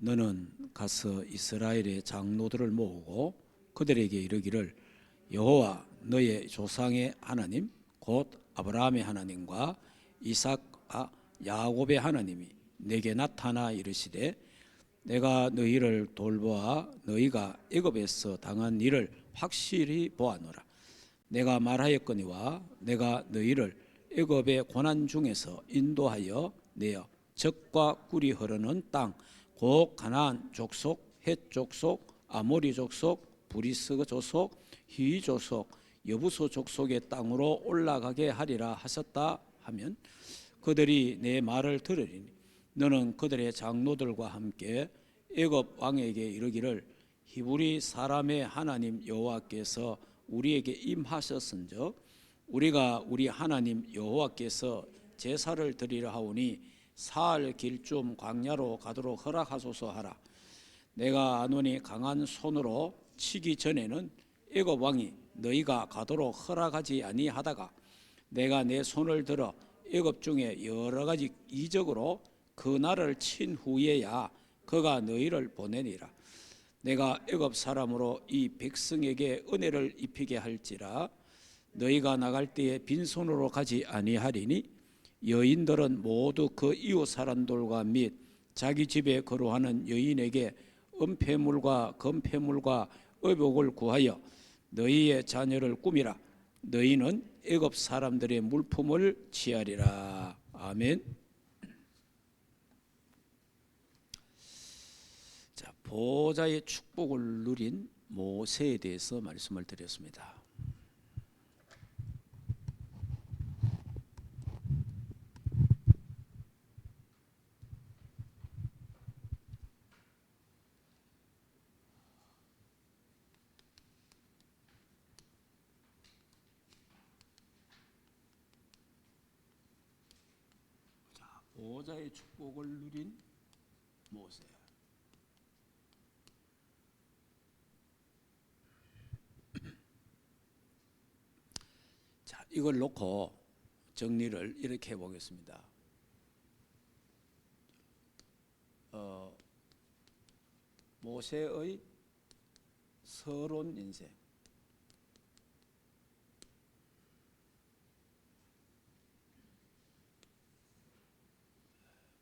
너는 가서 이스라엘의 장로들을 모으고 그들에게 이르기를 여호와 너의 조상의 하나님 곧 아브라함의 하나님과 이삭과 야곱의 하나님이 내게 나타나 이르시되 내가 너희를 돌보아 너희가 애굽에서 당한 일을 확실히 보았노라. 내가 말하였거니와 내가 너희를 애굽의 고난 중에서 인도하여 내어 젖과 꿀이 흐르는 땅 곧 가나안 족속, 헷 족속, 아모리 족속, 브리스 족속, 히위 족속, 여부소 족속의 땅으로 올라가게 하리라 하셨다 하면 그들이 내 말을 들으리니 너는 그들의 장로들과 함께 애굽 왕에게 이르기를 히브리 사람의 하나님 여호와께서 우리에게 임하셨은즉 우리가 우리 하나님 여호와께서 제사를 드리려 하오니 사흘 길쯤 광야로 가도록 허락하소서 하라. 내가 아노니 강한 손으로 치기 전에는 애굽 왕이 너희가 가도록 허락하지 아니하다가 내가 내 손을 들어 애굽 중에 여러 가지 이적으로 그 나라를 친 후에야 그가 너희를 보내니라. 내가 애굽 사람으로 이 백성에게 은혜를 입히게 할지라 너희가 나갈 때에 빈손으로 가지 아니하리니 여인들은 모두 그 이웃 사람들과 및 자기 집에 거류하는 여인에게 은폐물과 금폐물과 의복을 구하여 너희의 자녀를 꾸미라. 너희는 애굽 사람들의 물품을 취하리라. 아멘. 자, 보호자의 축복을 누린 모세에 대해서 말씀을 드렸습니다. 보호자의 축복을 누린 모세. 자, 이걸 놓고 정리를 이렇게 해보겠습니다. 모세의 서론 인생.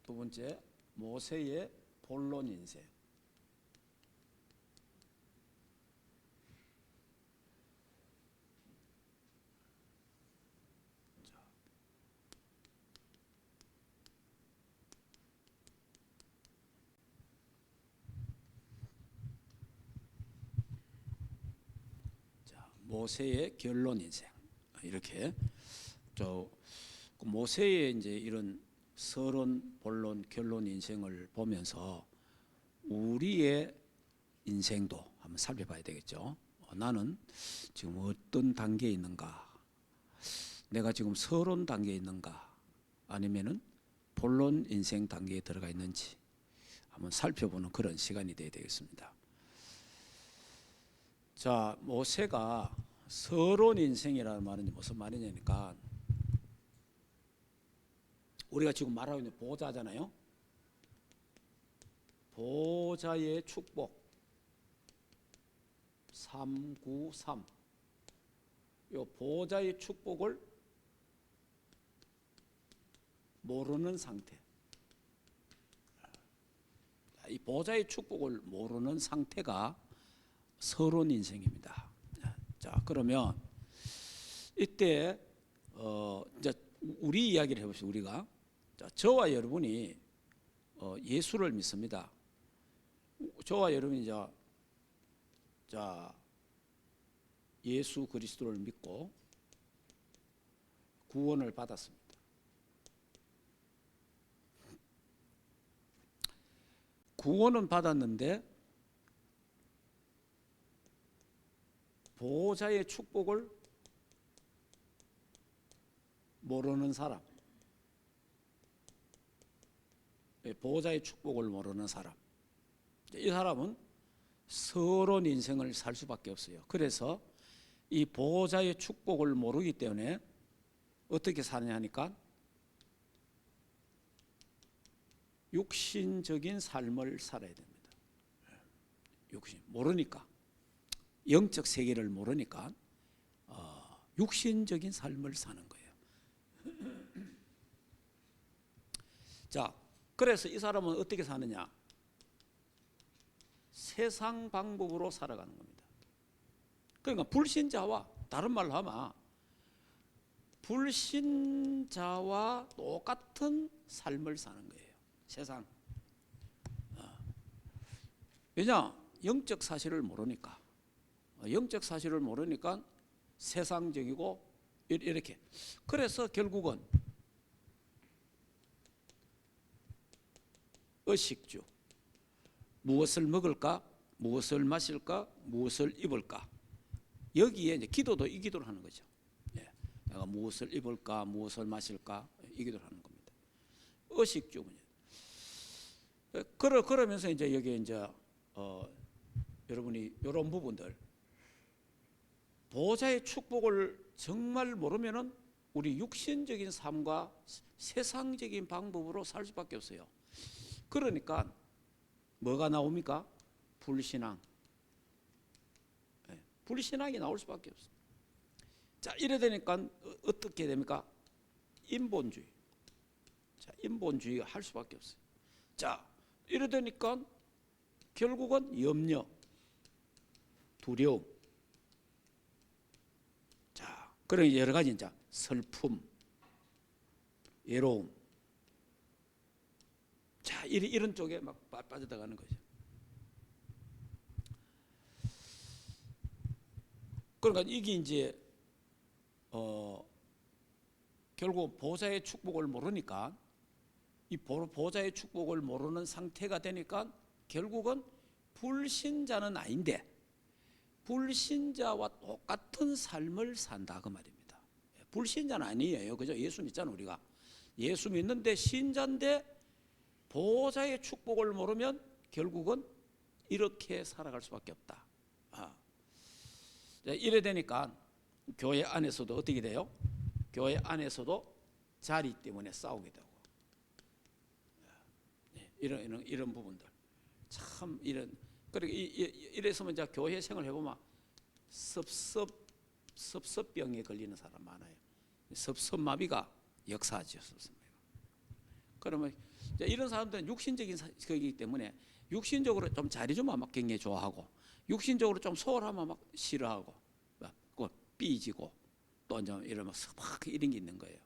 두 번째, 모세의 본론 인생. 자, 모세의 결론 인생. 이렇게 모세의 이제 이런 서론, 본론, 결론 인생을 보면서 우리의 인생도 한번 살펴봐야 되겠죠. 나는 지금 어떤 단계에 있는가? 내가 지금 서론 단계에 있는가? 아니면은 본론 인생 단계에 들어가 있는지 한번 살펴보는 그런 시간이 되어야 되겠습니다. 자, 모세가 서론 인생이라는 말은 무슨 말이냐니까 우리가 지금 말하고 있는 보호자잖아요. 보호자의 축복 393. 이 보호자의 축복을 모르는 상태. 이 보호자의 축복을 모르는 상태가 서론 인생입니다. 자, 그러면 이때 이제 우리 이야기를 해봅시다. 우리가 저와 여러분이 예수를 믿습니다. 저와 여러분이 예수 그리스도를 믿고 구원을 받았습니다. 구원은 받았는데 보호자의 축복을 모르는 사람, 보호자의 축복을 모르는 사람, 이 사람은 서론 인생을 살 수밖에 없어요. 그래서 이 보호자의 축복을 모르기 때문에 어떻게 사느냐 하니까 육신적인 삶을 살아야 됩니다. 육신 모르니까, 영적 세계를 모르니까 육신적인 삶을 사는 거예요. 자, 그래서 이 사람은 어떻게 사느냐? 세상 방법으로 살아가는 겁니다. 그러니까 불신자와, 다른 말로 하면 불신자와 똑같은 삶을 사는 거예요. 세상. 왜냐? 영적 사실을 모르니까. 영적 사실을 모르니까 세상적이고 이렇게. 그래서 결국은 의식주. 무엇을 먹을까? 무엇을 마실까? 무엇을 입을까? 여기에 이제 기도도 이 기도를 하는 거죠. 내가 무엇을 입을까? 무엇을 마실까? 이 기도를 하는 겁니다. 의식주. 그러면서 이제 여기 이제 여러분이 이런 부분들, 보호자의 축복을 정말 모르면은 우리 육신적인 삶과 세상적인 방법으로 살 수밖에 없어요. 그러니까 뭐가 나옵니까? 불신앙. 불신앙이 나올 수밖에 없어요. 자, 이래 되니까 어떻게 됩니까? 인본주의. 자, 인본주의가 할 수밖에 없어요. 자, 이래 되니까 결국은 염려, 두려움. 자, 그런 여러 가지 이제 슬픔, 외로움. 자, 이런 쪽에 막 빠져들어가는 거죠. 그러니까 이게 이제 결국 보호자의 축복을 모르니까, 이 보호자의 축복을 모르는 상태가 되니까 결국은 불신자는 아닌데 불신자와 똑같은 삶을 산다 그 말입니다. 불신자는 아니에요. 그죠? 예수 믿잖아 우리가. 예수 믿는데 신자인데 보호자의 축복을 모르면 결국은 이렇게 살아갈 수밖에 없다. 이래 되니까 교회 안에서도 어떻게 돼요? 교회 안에서도 자리 때문에 싸우게 되고, 이런 부분들 참 그러니까 이래서 이제 교회 생활 해보면 섭섭병에 걸리는 사람 많아요. 섭섭마비가 역사죠. 섭섭마비가. 그러면 이런 사람들은 육신적인 거기 때문에 육신적으로 좀 잘해주면 막 굉장히 좋아하고, 육신적으로 좀 소홀하면 막 싫어하고, 삐지고 또 이제 이러면 막 이런 게 있는 거예요.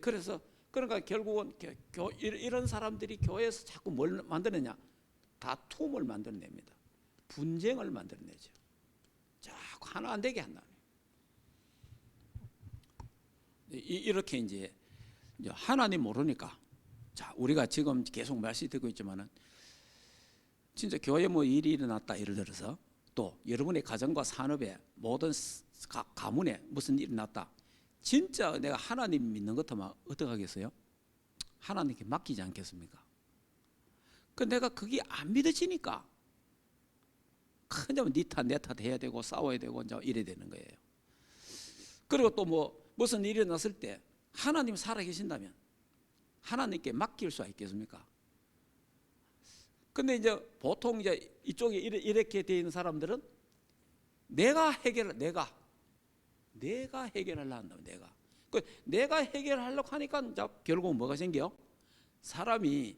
그래서 그러니까 결국은 이런 사람들이 교회에서 자꾸 뭘 만드느냐? 다툼을 만들어냅니다. 분쟁을 만들어내죠. 자꾸 하나 안 되게 한다. 이렇게 이제 하나님 모르니까, 자, 우리가 지금 계속 말씀 듣고 있지만은 진짜 교회 뭐 일이 일어났다 예를 들어서, 또 여러분의 가정과 산업에 모든 가문에 무슨 일이 났다. 진짜 내가 하나님 믿는 것 같으면 어떻게 하겠어요? 하나님께 맡기지 않겠습니까? 그 내가 그게 안 믿어지니까 그냥 네 탓 내 탓 해야 되고 싸워야 되고 이제 이래야 되는 거예요. 그리고 또 뭐 무슨 일이 났을 때 하나님 살아 계신다면 하나님께 맡길 수 있겠습니까? 근데 이제 보통 이제 이쪽에 이렇게 되어 있는 사람들은 내가 해결하려고 한다. 내가 해결하려고 하니까 이제 결국 뭐가 생겨? 사람이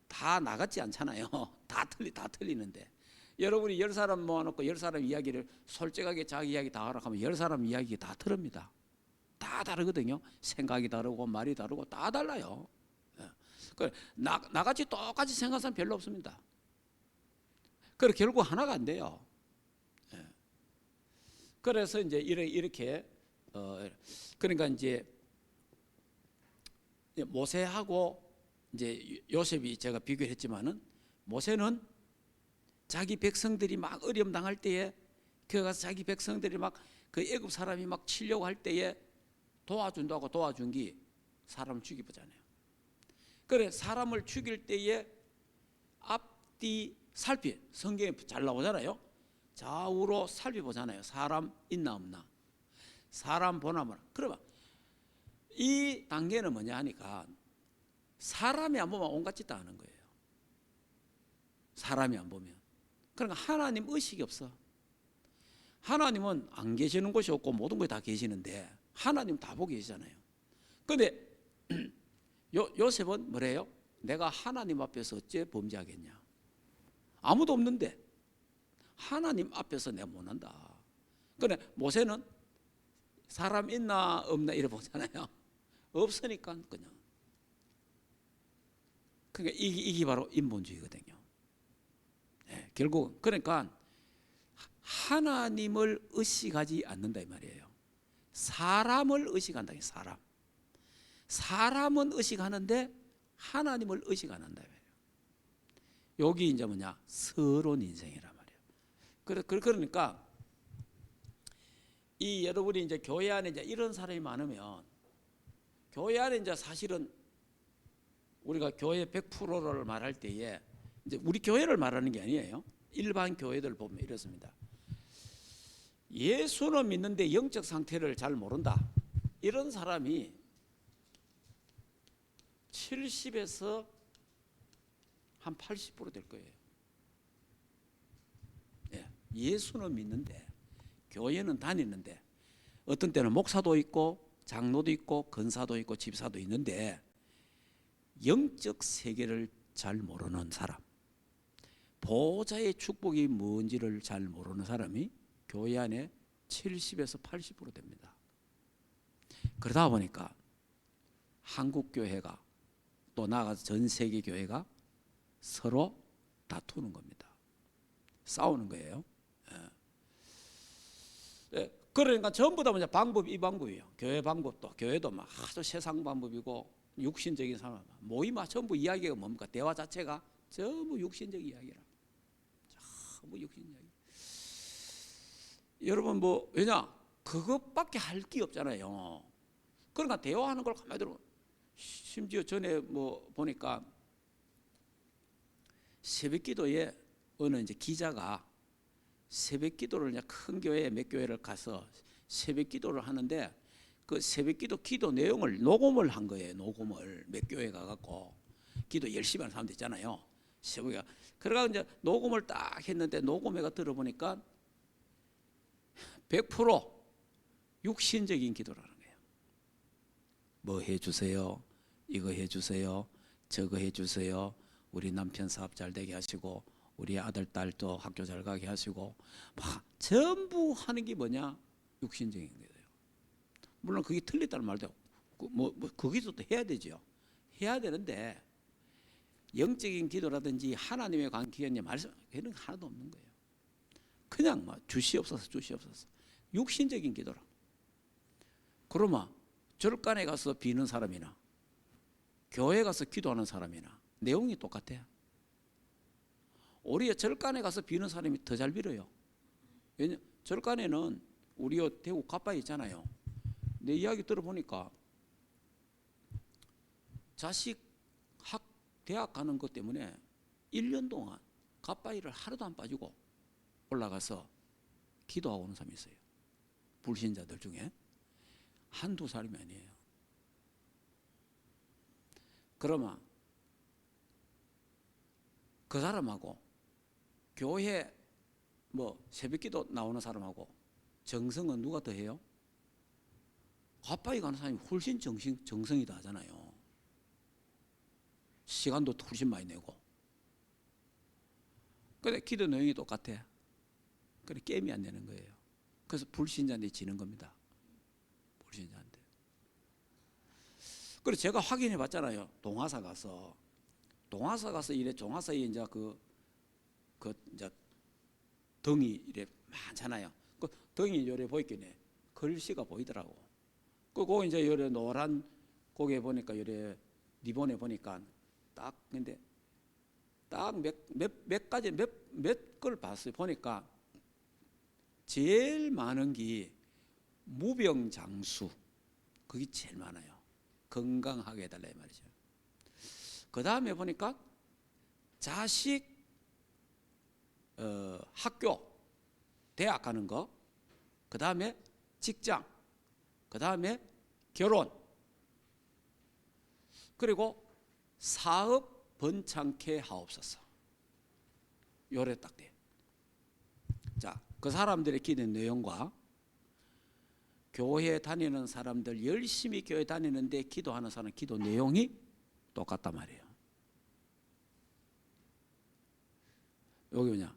다 나같지 않잖아요. 다 틀리는데. 여러분이 10사람 모아놓고 10사람 이야기를 솔직하게 자기 이야기 다 하라고 하면 10사람 이야기 다 틀립니다. 다 다르거든요. 생각이 다르고 말이 다르고 다 달라요. 나같이 똑같이 생각하는 사람 별로 없습니다. 그래서 결국 하나가 안 돼요. 그래서 이제 이렇게 그러니까 이제 모세하고 이제 요셉이 제가 비교했지만은, 모세는 자기 백성들이 막 어려움 당할 때에 그 가서 자기 백성들이 막 그 애굽 사람이 막 치려고 할 때에 도와준다고 도와준 게 사람을 죽이보잖아요. 그래, 사람을 죽일 때에 앞뒤 살피, 성경에 잘 나오잖아요. 좌우로 살펴보잖아요. 사람 있나 없나, 사람 보나 마나. 그러면 이 단계는 뭐냐 하니까 사람이 안 보면 온갖 짓 다 하는 거예요. 사람이 안 보면. 그러니까 하나님 의식이 없어. 하나님은 안 계시는 곳이 없고 모든 것이 다 계시는데 하나님 다 보고 계시잖아요. 그런데 요셉은 뭐래요? 내가 하나님 앞에서 어째 범죄하겠냐? 아무도 없는데 하나님 앞에서 내가 못한다. 그런데 모세는 사람 있나 없나 이래 보잖아요. 없으니까 그냥. 그러니까 이게 바로 인본주의거든요. 네, 결국 그러니까 하나님을 의식하지 않는다 이 말이에요. 사람을 의식한다. 사람은 의식하는데 하나님을 의식 안 한다 이 말이에요. 여기 이제 뭐냐? 서론 인생이란 말이에요. 그러니까 이 여러분이 이제 교회 안에 이제 이런 사람이 많으면 교회 안에 이제 사실은 우리가 교회 100%를 말할 때에 이제 우리 교회를 말하는 게 아니에요. 일반 교회들 보면 이렇습니다. 예수는 믿는데 영적 상태를 잘 모른다. 이런 사람이 70에서 한 80% 될 거예요. 예, 예수는 믿는데 교회는 다니는데 어떤 때는 목사도 있고 장로도 있고 권사도 있고 집사도 있는데 영적 세계를 잘 모르는 사람, 보호자의 축복이 뭔지를 잘 모르는 사람이 교회 안에 70에서 80% 됩니다. 그러다 보니까 한국 교회가 또 나아가서 전 세계 교회가 서로 다투는 겁니다. 싸우는 거예요. 예. 그러니까 전부 다 방법이 이 방법이에요. 교회 방법도 교회도 막 아주 세상 방법이고 육신적인 사람 모임아 전부 이야기가 뭡니까? 대화 자체가 전부 육신적 이야기라. 전부 육신 이야기. 여러분 뭐 왜냐? 그것밖에 할 게 없잖아요. 그러니까 대화하는 걸 가만히 들어. 심지어 전에 뭐 보니까 새벽기도에 어느 이제 기자가 새벽기도를 이제 큰 교회 몇 교회를 가서 새벽기도를 하는데 그 새벽기도 기도 내용을 녹음을 한 거예요. 녹음을 몇 교회 가갖고 기도 열심히 하는 사람들 있잖아요. 새벽에 그래가 이제 녹음을 딱 했는데 녹음회가 들어보니까 100% 육신적인 기도라는 거예요. 뭐 해주세요. 이거 해주세요. 저거 해주세요. 우리 남편 사업 잘 되게 하시고 우리 아들 딸도 학교 잘 가게 하시고 막 전부 하는 게 뭐냐? 육신적인 거예요. 물론 그게 틀렸다는 말도 거기서 또 해야 되죠. 해야 되는데 영적인 기도라든지 하나님의 관계에 말씀 그런 거 하나도 없는 거예요. 그냥 막 주시옵소서 주시옵소서. 육신적인 기도라. 그러면 절간에 가서 비는 사람이나 교회 가서 기도하는 사람이나 내용이 똑같아요. 우리가 절간에 가서 비는 사람이 더 잘 빌어요. 왜냐 절간에는 우리 대구 가빠이 있잖아요. 내 이야기 들어보니까 자식 대학 가는 것 때문에 1년 동안 가빠이를 하루도 안 빠지고 올라가서 기도하고 오는 사람이 있어요. 불신자들 중에 한두 사람이 아니에요. 그러면 그 사람하고 교회 뭐 새벽기도 나오는 사람하고 정성은 누가 더 해요? 가빠이 가는 사람이 훨씬 정성이 더 하잖아요. 시간도 훨씬 많이 내고. 근데 기도 내용이 똑같아. 그래 게임이 안 되는 거예요. 그래서 불신자한테 지는 겁니다. 불신자한테. 그래서 제가 확인해 봤잖아요. 동화사 가서 이래 동화사에 이제 그 이제 등이 이래 많잖아요. 그 등이 요래 보이겠네. 글씨가 보이더라고. 그거 이제 요래 노란 고개 보니까 요래 리본에 보니까 딱 근데 딱 몇 가지 몇 걸 봤어요. 보니까 제일 많은 게 무병장수. 그게 제일 많아요. 건강하게 해달라 이 말이죠. 그 다음에 보니까 자식 학교 대학 가는 거, 그 다음에 직장, 그 다음에 결혼, 그리고 사업 번창케 하옵소서. 요래 딱 돼. 자, 그 사람들의 기도 내용과 교회 다니는 사람들, 열심히 교회 다니는데 기도하는 사람 기도 내용이 똑같단 말이에요. 여기 뭐냐?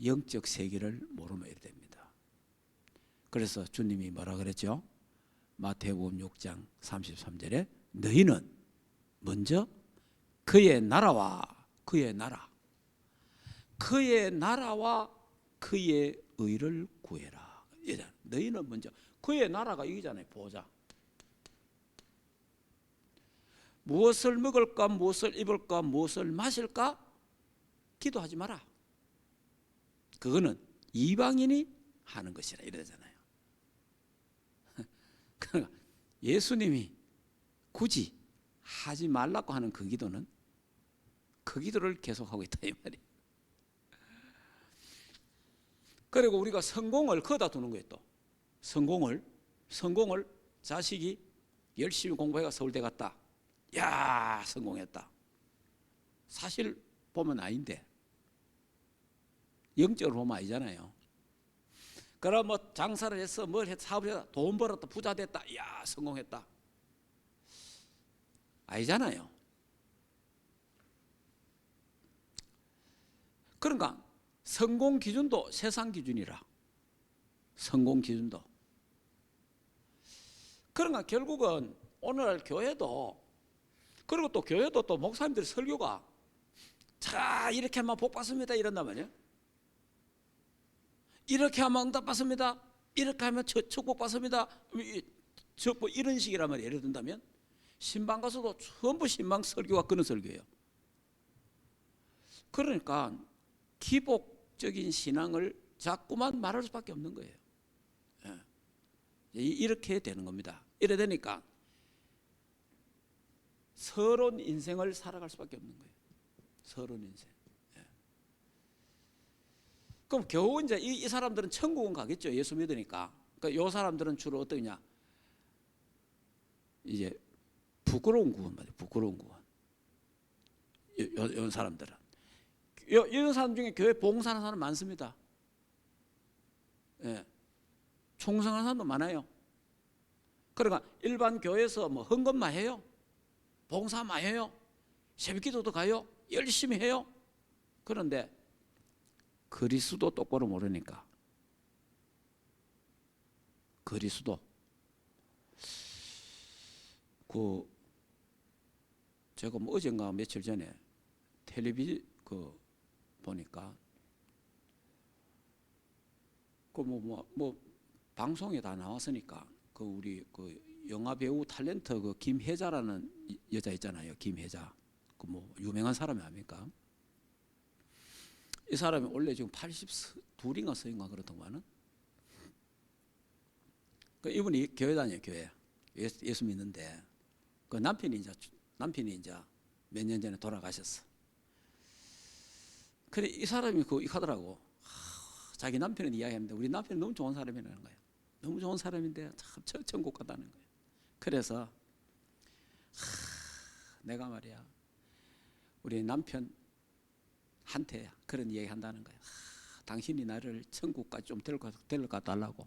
영적 세계를 모르면 이래 됩니다. 그래서 주님이 뭐라 그랬죠? 마태복음 6장 33절에 너희는 먼저 그의 나라와 그의 나라와 그의 의를 구해라. 너희는 먼저 그의 나라가 이기잖아요. 보호자. 무엇을 먹을까, 무엇을 입을까, 무엇을 마실까 기도하지 마라. 그거는 이방인이 하는 것이라 이러잖아요. 그러니까 예수님이 굳이 하지 말라고 하는 그 기도는 그 기도를 계속하고 있다 이 말이에요. 그리고 우리가 성공을 거다 두는 거예요. 또 성공을 자식이 열심히 공부해가 서울대 갔다. 야, 성공했다. 사실 보면 아닌데, 영적으로 보면 아니잖아요. 그럼 뭐 장사를 해서 뭘 해서 사업을 해서 돈 벌었다, 부자 됐다. 야, 성공했다. 아니잖아요. 그러니까 성공 기준도 세상 기준이라. 성공 기준도. 그러니까 결국은 오늘 교회도, 그리고 또 교회도 또 목사님들 설교가 자 이렇게 하면 복 받습니다 이런단 말이에요. 이렇게 하면 응답 받습니다. 이렇게 하면 축복 받습니다. 뭐 이런 식이란 말이에요. 예를 든다면 신방 가서도 전부 신방 설교가 그런 설교예요. 그러니까 기복적인 신앙을 자꾸만 말할 수밖에 없는 거예요. 이렇게 되는 겁니다. 이래 되니까 서러운 인생을 살아갈 수밖에 없는 거예요. 서러운 인생. 그럼 겨우 이제 이 사람들은 천국은 가겠죠. 예수 믿으니까. 그러니까 이 사람들은 주로 어떠냐? 이제 부끄러운 구원 말이에요. 부끄러운 구원. 이런 사람들은. 이런 사람 중에 교회 봉사하는 사람 많습니다. 예. 충성하는 사람도 많아요. 그러니까 일반 교회에서 뭐 헌금만 해요. 봉사만 해요. 새벽기도도 가요. 열심히 해요. 그런데 그리스도 똑바로 모르니까. 그리스도. 제가 뭐 어젠가 며칠 전에 텔레비전 보니까 뭐 방송에 다 나왔으니까 우리 영화 배우 탤런트 김혜자라는 여자 있잖아요. 김혜자. 뭐 유명한 사람이 아닙니까? 이 사람이 원래 지금 82인가 서인가 그렇더만은. 이분이 교회 다녀요. 교회. 예수 믿는데 남편이 이제 몇 년 전에 돌아가셨어. 그래 이 사람이 하더라고. 자기 남편은 이야기하는데 우리 남편이 너무 좋은 사람이라는 거예요. 너무 좋은 사람인데 참 천국 갔다는 거예요. 그래서 내가 말이야 우리 남편한테 그런 이야기 한다는 거야. 당신이 나를 천국까지 좀 데려가 달라고.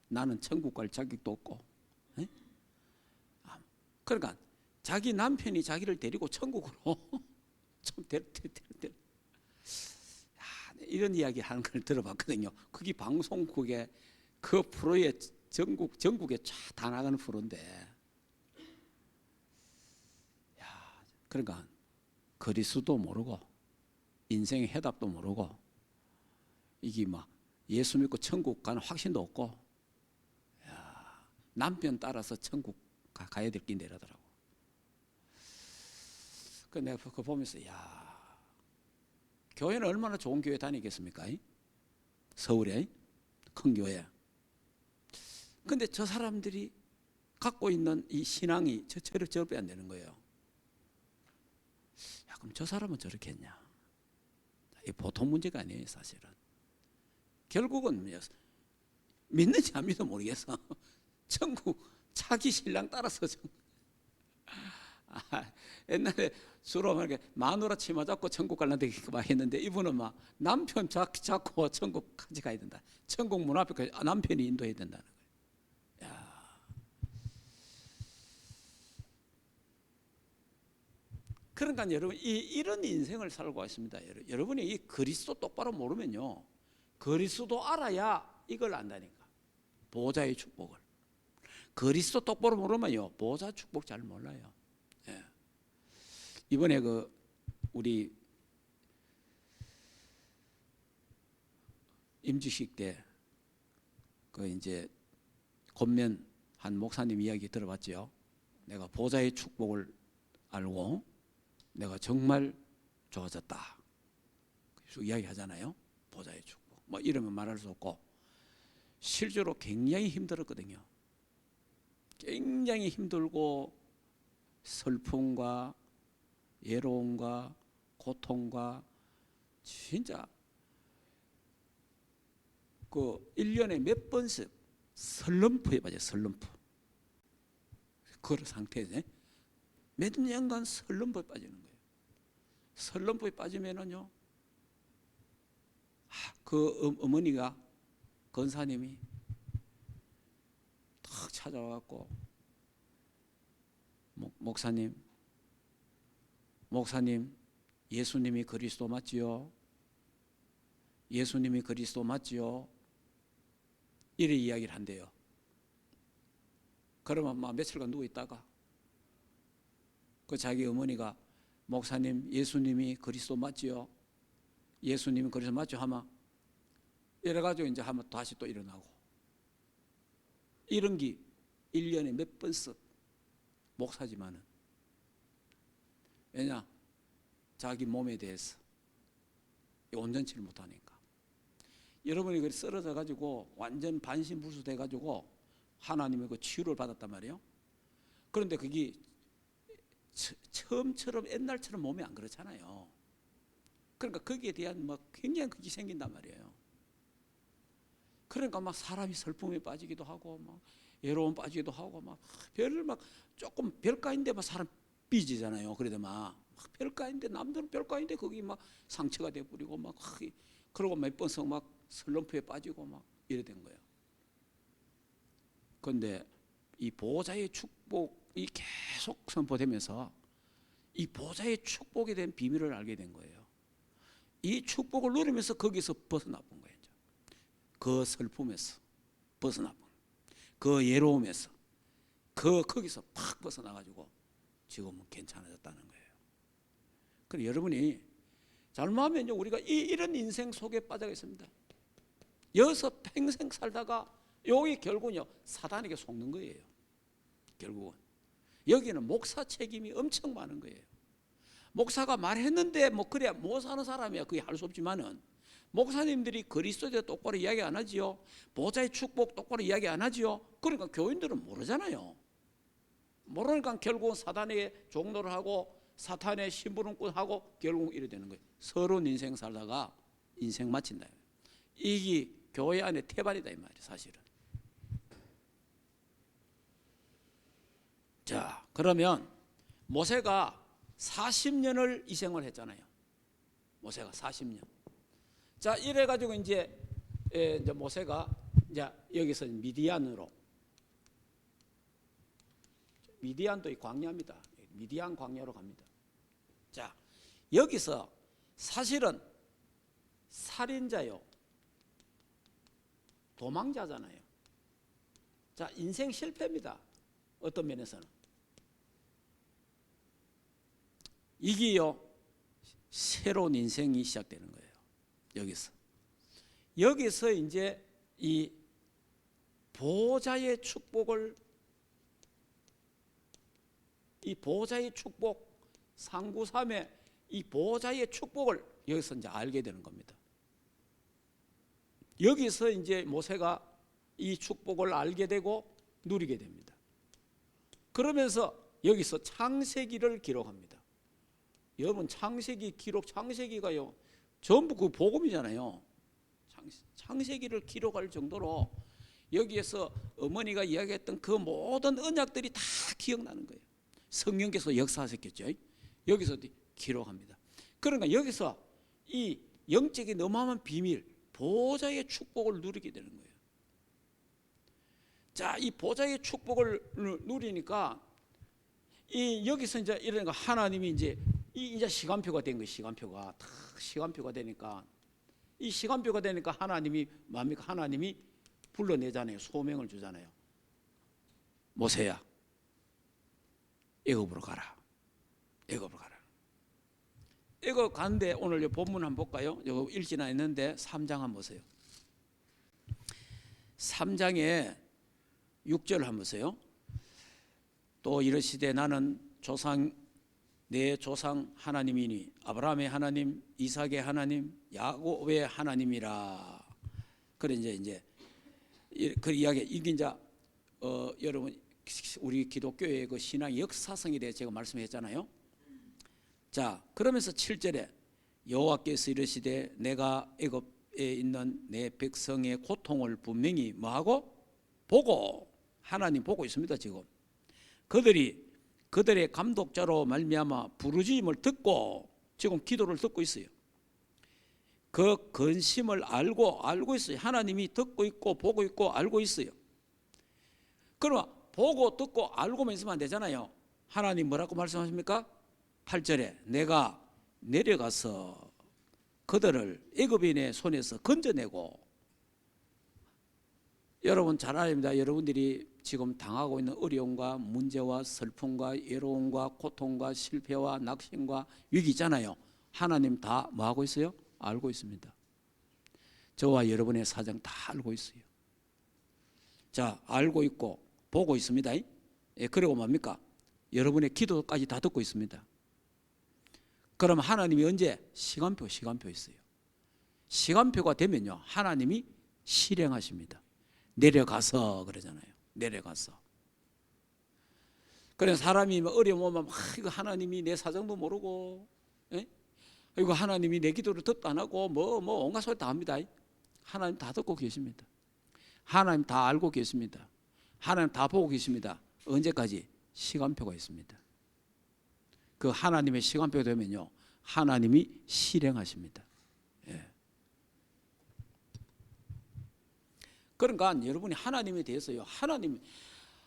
나는 천국 갈 자격도 없고. 에? 그러니까 자기 남편이 자기를 데리고 천국으로 좀 이런 이야기 하는 걸 들어봤거든요. 그게 방송국에 그 프로에 전국에 다 나가는 프로인데. 그러니까 그리스도 모르고 인생의 해답도 모르고 이게 막 예수 믿고 천국 가는 확신도 없고 남편 따라서 천국 가야 될 낀데 이러더라고. 내가 그거 보면서 교회는 얼마나 좋은 교회 다니겠습니까? 서울에 큰 교회. 근데 저 사람들이 갖고 있는 이 신앙이 저렇게 안 되는 거예요. 그럼 저 사람은 저렇게 했냐? 이게 보통 문제가 아니에요, 사실은. 결국은 믿는지 안 믿어 모르겠어. 천국 자기 신랑 따라서 옛날에 주로 막 이렇게 마누라 치마 잡고 천국 갈란데 막 했는데 이분은 막 남편 잡고 천국 같이 가야 된다. 천국 문 앞에 남편이 인도해야 된다는 거예요. 야. 그러니까 여러분 이런 인생을 살고 있습니다. 여러분이 이 그리스도 똑바로 모르면요, 그리스도 알아야 이걸 안다니까. 보좌의 축복을. 그리스도 똑바로 모르면요, 보좌 축복 잘 몰라요. 예. 이번에 우리 임직식 때 이제 권면 한 목사님 이야기 들어봤죠. 내가 보좌의 축복을 알고 내가 정말 좋아졌다. 계속 이야기하잖아요. 보좌의 축복. 뭐 이러면 말할 수 없고 실제로 굉장히 힘들었거든요. 굉장히 힘들고 슬픔과 외로움과 고통과 진짜 1년에 몇 번씩 슬럼프에 빠져요. 슬럼프. 그 상태에서 몇 년간 슬럼프에 빠지는 거예요. 슬럼프에 빠지면은요, 그 어머니가 권사님이 탁 찾아와갖고 목사님 예수님이 그리스도 맞지요? 예수님이 그리스도 맞지요? 이래 이야기를 한대요. 그러면 막 며칠간 누워 있다가 자기 어머니가 목사님 예수님이 그리스도 맞지요? 예수님이 그리스도 맞죠? 하면 이래가지고 이제 하면 다시 또 일어나고 이런 게 1년에 몇 번씩 목사지만은 왜냐? 자기 몸에 대해서 온전치를 못하니까. 여러분이 쓰러져 가지고 완전 반신불수 돼 가지고 하나님의 그 치유를 받았단 말이에요. 그런데 그게 처음처럼 옛날처럼 몸이 안 그렇잖아요. 그러니까 거기에 대한 굉장히 그게 생긴단 말이에요. 그러니까 막 사람이 슬픔에 빠지기도 하고 막 외로움 빠지기도 하고 조금 별가인데 사람 삐지잖아요. 그래도 막 별가인데 남들은 별가인데 거기 막 상처가 돼 버리고 그러고 몇 번씩 슬럼프에 빠지고 이래 된 거예요. 그런데 이 보좌의 축복이 계속 선포되면서 이 보좌의 축복에 대한 비밀을 알게 된 거예요. 이 축복을 누리면서 거기서 벗어나 본 거예요. 그 슬픔에서 벗어나 본, 그 외로움에서 거기서 팍 벗어나 가지고 지금은 괜찮아졌다는 거예요. 그럼 여러분이 잘못하면 우리가 이런 인생 속에 빠져 있습니다. 여기서 평생 살다가 여기 결국은요 사단에게 속는 거예요. 결국은 여기는 목사 책임이 엄청 많은 거예요. 목사가 말했는데 그래야 못 사는 사람이야 그게 할 수 없지만은 목사님들이 그리스도에 대해 똑바로 이야기 안 하지요. 보좌의 축복 똑바로 이야기 안 하지요. 그러니까 교인들은 모르잖아요. 모르니까 결국은 사단에게 종노를 하고 사탄의 심부름꾼하고 결국 이래 되는 거예요. 서러운 인생 살다가 인생 마친다. 이게 교회 안에 태반이다 이 말이에요. 사실은. 자, 그러면 모세가 40년을 이 생활을 했잖아요. 모세가 40년. 자, 이래 가지고 이제 모세가 이제 여기서 미디안으로, 미디안도 이 광야입니다. 미디안 광야로 갑니다. 자, 여기서 사실은 살인자요, 도망자잖아요. 자, 인생 실패입니다. 어떤 면에서는 이게요 새로운 인생이 시작되는 거예요. 여기서 이제 이 보호자의 축복을, 이 보호자의 축복, 상구삼의 이 보호자의 축복을 여기서 이제 알게 되는 겁니다. 여기서 이제 모세가 이 축복을 알게 되고 누리게 됩니다. 그러면서 여기서 창세기를 기록합니다. 여러분 창세기 기록, 창세기가요 전부 그 복음이잖아요. 창세기를 기록할 정도로 여기에서 어머니가 이야기했던 그 모든 언약들이 다 기억나는 거예요. 성령께서 역사하셨겠죠. 여기서 기록합니다. 그러니까 여기서 이 영적인 어마어마한 비밀, 보좌의 축복을 누리게 되는 거예요. 자, 이 보좌의 축복을 누리니까 이 여기서 이제 이런 거 하나님이 이제 시간표가 된 거예요. 시간표가 다 시간표가 되니까 이 시간표가 되니까 하나님이 뭡니까? 하나님이 불러내잖아요. 소명을 주잖아요. 모세야, 애굽으로 가라. 애굽으로 가라. 애굽 가는데 오늘 이 본문 한번 볼까요? 이거 읽지나 했는데 3장 한번 보세요. 3장에 6절 한번 보세요. 또 이르시되 나는 내 조상 하나님이니 아브라함의 하나님, 이삭의 하나님, 야곱의 하나님이라. 그래 이제 그 이야기 이게 이제 여러분 우리 기독교의 그 신앙 역사성에 대해 제가 말씀했잖아요. 자, 그러면서 7절에 여호와께서 이르시되 내가 애굽에 있는 내 백성의 고통을 분명히 뭐하고 보고, 하나님 보고 있습니다. 지금 그들의 감독자로 말미암아 부르짖음을 듣고 지금 기도를 듣고 있어요. 그 근심을 알고 있어요. 하나님이 듣고 있고 보고 있고 알고 있어요. 그러면 보고 듣고 알고만 있으면 안 되잖아요. 하나님 뭐라고 말씀하십니까? 8절에 내가 내려가서 그들을 애굽인의 손에서 건져내고. 여러분 잘 압니다. 여러분들이 지금 당하고 있는 어려움과 문제와 슬픔과 외로움과 고통과 실패와 낙심과 위기 있잖아요. 하나님 다 뭐하고 있어요? 알고 있습니다. 저와 여러분의 사정 다 알고 있어요. 자, 알고 있고 보고 있습니다. 예, 그리고 뭡니까? 여러분의 기도까지 다 듣고 있습니다. 그럼 하나님이 언제? 시간표 있어요. 시간표가 되면요 하나님이 실행하십니다. 내려가서 그러잖아요. 내려가서. 그래서 사람이 어려움 오면 이거 하나님이 내 사정도 모르고, 예? 이거 하나님이 내 기도를 듣도 안 하고 뭐 온갖 소리 다 합니다. 하나님 다 듣고 계십니다. 하나님 다 알고 계십니다. 하나님 다 보고 계십니다. 언제까지? 시간표가 있습니다. 그 하나님의 시간표가 되면요 하나님이 실행하십니다. 예. 그러니까 여러분이 하나님에 대해서요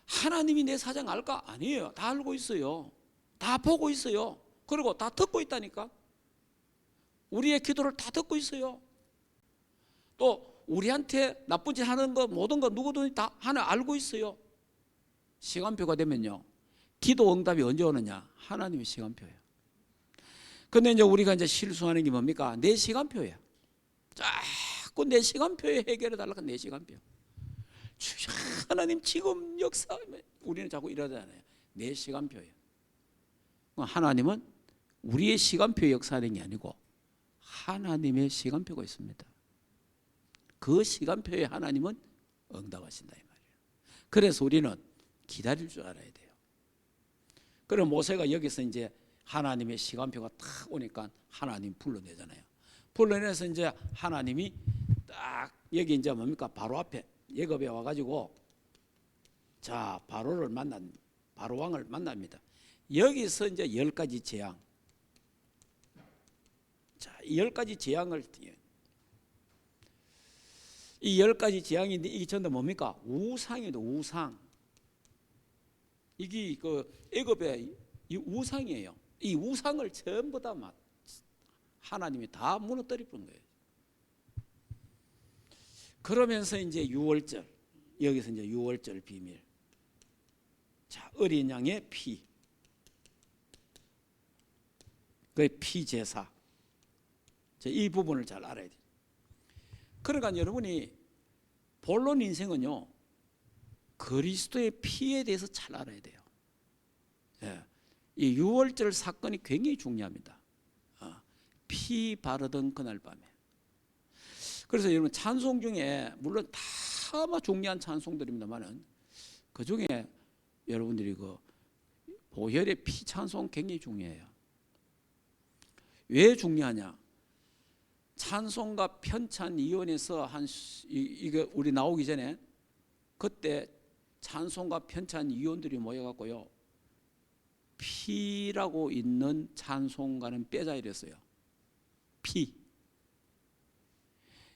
하나님이 내 사정 알까? 아니에요. 다 알고 있어요. 다 보고 있어요. 그리고 다 듣고 있다니까. 우리의 기도를 다 듣고 있어요. 또 우리한테 나쁜 짓 하는 거 모든 거 누구든 다 하나 알고 있어요. 시간표가 되면요 기도 응답이 언제 오느냐? 하나님의 시간표예요. 근데 이제 우리가 이제 실수하는 게 뭡니까? 내 시간표예요. 자꾸 내 시간표에 해결해 달라고. 내 시간표. 하나님 지금 역사, 우리는 자꾸 이러잖아요. 내 시간표예요. 하나님은 우리의 시간표에 역사하는 게 아니고 하나님의 시간표가 있습니다. 그 시간표에 하나님은 응답하신다 이 말이에요. 그래서 우리는 기다릴 줄 알아야 돼요. 그럼 모세가 여기서 이제 하나님의 시간표가 딱 오니까 하나님 불러내잖아요. 불러내서 이제 하나님이 딱 여기 이제 뭡니까? 바로 앞에 애굽에 와가지고 자 바로 왕을 만납니다. 여기서 이제 10가지 재앙. 자, 이 10가지 재앙을 이 10가지 재앙인데 이게 전부 뭡니까? 우상이다. 우상. 이게 그 애굽의 이 우상이에요. 이 우상을 전부 다 하나님이 다 무너뜨려 버린 거예요. 그러면서 이제 6월절, 여기서 이제 6월절 비밀. 자, 어린 양의 피. 그 피 제사. 이 부분을 잘 알아야 돼요. 그러니까 여러분이 본론 인생은요 그리스도의 피에 대해서 잘 알아야 돼요. 예. 이 6월절 사건이 굉장히 중요합니다. 피 바르던 그날 밤에. 그래서 여러분 찬송 중에 물론 다 중요한 찬송들입니다만은 그 중에 여러분들이 그 보혈의 피 찬송 굉장히 중요해요. 왜 중요하냐? 찬송가 편찬위원회에서 이거 우리 나오기 전에 그때 찬송가 편찬위원들이 모여갖고요 피라고 있는 찬송가는 빼자 이랬어요. 피.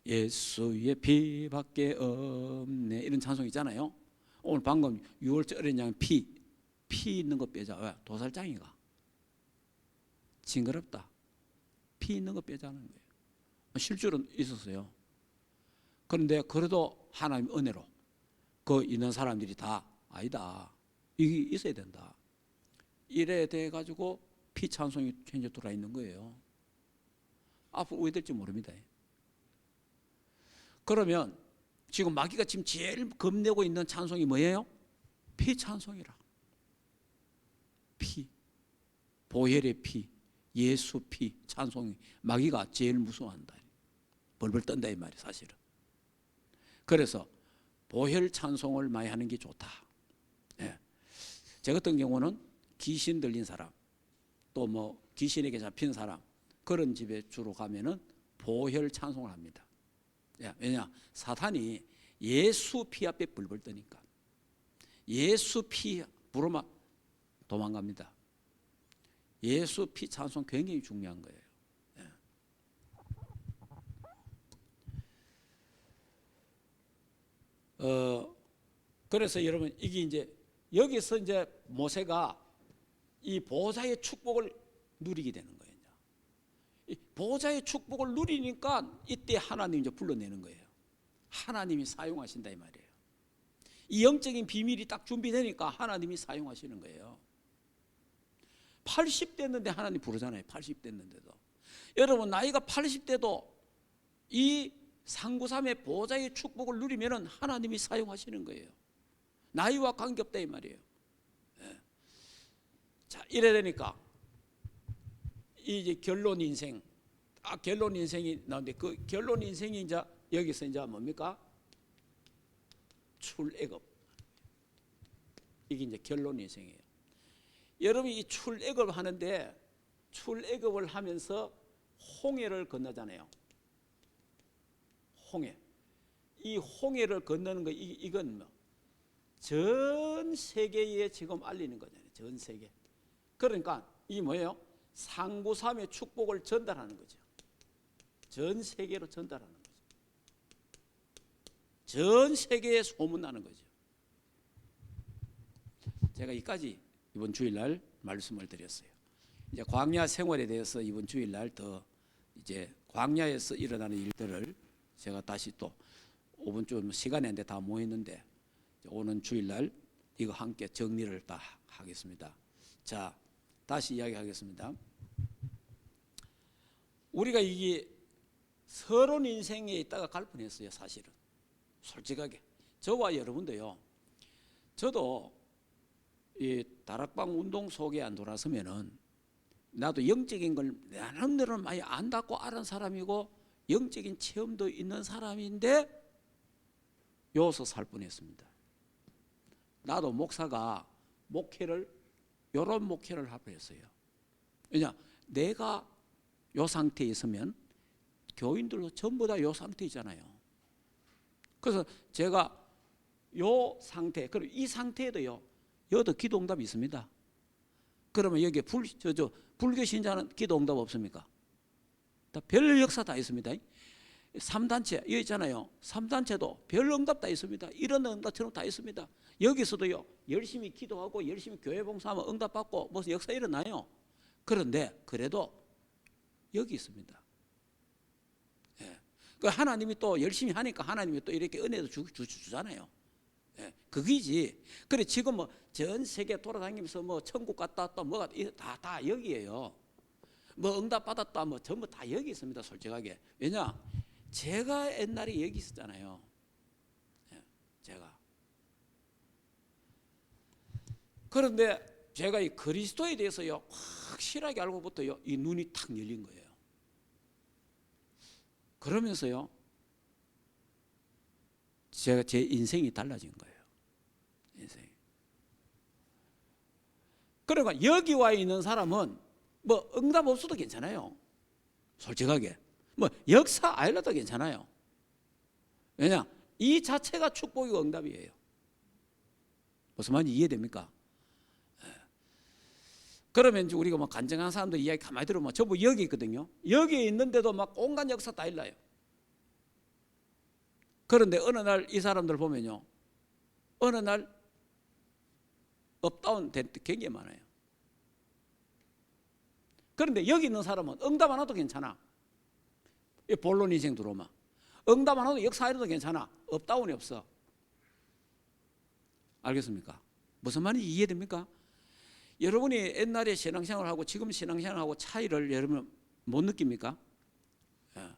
예수의 피밖에 없네 이런 찬송 있잖아요. 오늘 방금 6월절에 양 피 있는 거 빼자. 왜? 도살장이가 징그럽다. 피 있는 거 빼자는 거예요. 실제로 있었어요. 그런데 그래도 하나님 은혜로 그 있는 사람들이 다 아니다. 이게 있어야 된다. 이래 돼 가지고 피 찬송이 현재 돌아 있는 거예요. 앞으로 어떻게 될지 모릅니다. 그러면 지금 마귀가 지금 제일 겁내고 있는 찬송이 뭐예요? 피 찬송이라. 피, 보혈의 피, 예수 피 찬송이 마귀가 제일 무서워한다. 벌벌 떤다 이 말이 사실은. 그래서 보혈 찬송을 많이 하는 게 좋다. 예. 제 같은 경우는 귀신 들린 사람, 또 뭐 귀신에게 잡힌 사람 그런 집에 주로 가면은 보혈 찬송을 합니다. 예. 왜냐? 사탄이 예수 피 앞에 벌벌 떠니까. 예수 피 부르면 도망갑니다. 예수 피 찬송 굉장히 중요한 거예요. 그래서 여러분 이게 이제 여기서 이제 모세가 이 보호자의 축복을 누리게 되는 거예요. 이 보호자의 축복을 누리니까 이때 하나님이 이제 불러내는 거예요. 하나님이 사용하신다 이 말이에요. 이 영적인 비밀이 딱 준비되니까 하나님이 사용하시는 거예요. 80 됐는데 하나님 부르잖아요. 80 됐는데도. 여러분 나이가 80대도 이 상구삼의 보호자의 축복을 누리면 하나님이 사용하시는 거예요. 나이와 관계없다 이 말이에요. 예. 자 이래 되니까 이제 결론 인생, 결론 인생이 나오는데 그 결론 인생이 이제 여기서 이제 뭡니까? 출애굽. 이게 이제 결론 인생이에요. 여러분이 이 출애굽을 하는데 출애굽을 하면서 홍해를 건너잖아요. 홍해. 이 홍해를 건너는 거 이건 뭐 전 세계에 지금 알리는 거잖아요. 전 세계. 그러니까 이 뭐예요? 상구삼의 축복을 전달하는 거죠. 전 세계로 전달하는 거죠. 전 세계에 소문나는 거죠. 제가 이까지 이번 주일날 말씀을 드렸어요. 이제 광야 생활에 대해서 이번 주일날 더 이제 광야에서 일어나는 일들을 제가 다시 또 5분쯤 시간이 안 돼 다 모였는데 오는 주일날 이거 함께 정리를 다 하겠습니다. 자, 다시 이야기하겠습니다. 우리가 이게 서론 인생에 있다가 갈 뻔했어요. 사실은 솔직하게 저와 여러분도요. 저도 이 다락방 운동 속에 안 돌아서면은 나도 영적인 걸 나름대로 많이 안다고 아는 사람이고 영적인 체험도 있는 사람인데 요서 살 뻔했습니다. 나도 목사가 목회를 요런 목회를 하고 했어요. 왜냐 내가 요 상태에 있으면 교인들도 전부 다 요 상태이잖아요. 그래서 제가 요 상태 그리고 이 상태에도요 여기도 기도응답이 있습니다. 그러면 여기에 불교 신자는 기도응답 없습니까? 다 별 역사 다 있습니다. 3단체 여기 있잖아요. 3단체도 별 응답 다 있습니다. 이런 응답처럼 다 있습니다. 여기서도요 열심히 기도하고 열심히 교회 봉사하면 응답받고 무슨 역사 일어나요. 그런데 그래도 여기 있습니다. 예. 그 하나님이 또 열심히 하니까 하나님이 또 이렇게 은혜도 주잖아요. 예. 그기지. 그래 지금 뭐 전 세계 돌아다니면서 뭐 천국 갔다 왔다 뭐가 다 여기에요. 뭐 응답 받았다 뭐 전부 다 여기 있습니다. 솔직하게. 왜냐 제가 옛날에 여기 있었잖아요. 예. 제가. 그런데 제가 이 그리스도에 대해서요 확실하게 알고부터요 이 눈이 탁 열린 거예요. 그러면서요 제가 제 인생이 달라진 거예요. 인생이. 그러니까 여기 와 있는 사람은 뭐 응답 없어도 괜찮아요. 솔직하게. 뭐 역사 알려도 괜찮아요. 왜냐 이 자체가 축복이고 응답이에요. 무슨 말인지 이해됩니까? 그러면 이제 우리가 뭐 간증한 사람들 이야기 가만히 들으면 전부 여기 있거든요. 여기 있는데도 막 온갖 역사 다 일러요. 그런데 어느 날 이 사람들 보면요, 어느 날 업다운 된 게 굉장히 많아요. 그런데 여기 있는 사람은 응답 안 해도 괜찮아. 본론 인생 들어오면 응답 안 해도 역사 이래도 괜찮아. 업다운이 없어. 알겠습니까? 무슨 말인지 이해됩니까? 여러분이 옛날에 신앙생활하고 지금 신앙생활하고 차이를 여러분 못 느낍니까? 예,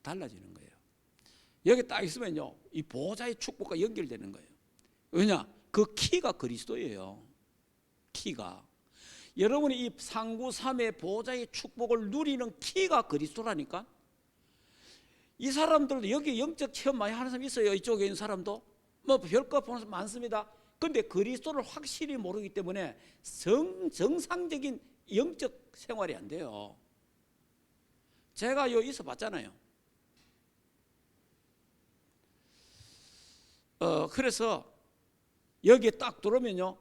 달라지는 거예요. 여기 딱 있으면요, 이 보호자의 축복과 연결되는 거예요. 왜냐? 그 키가 그리스도예요. 키가. 여러분이 이 상구삼의 보호자의 축복을 누리는 키가 그리스도라니까. 이 사람들도 여기 영적 체험 많이 하는 사람 있어요. 이쪽에 있는 사람도 뭐 별거 보는 사람 많습니다. 근데 그리스도를 확실히 모르기 때문에 정상적인 영적 생활이 안 돼요. 제가 여기 있어 봤잖아요. 그래서 여기에 딱 들어오면요,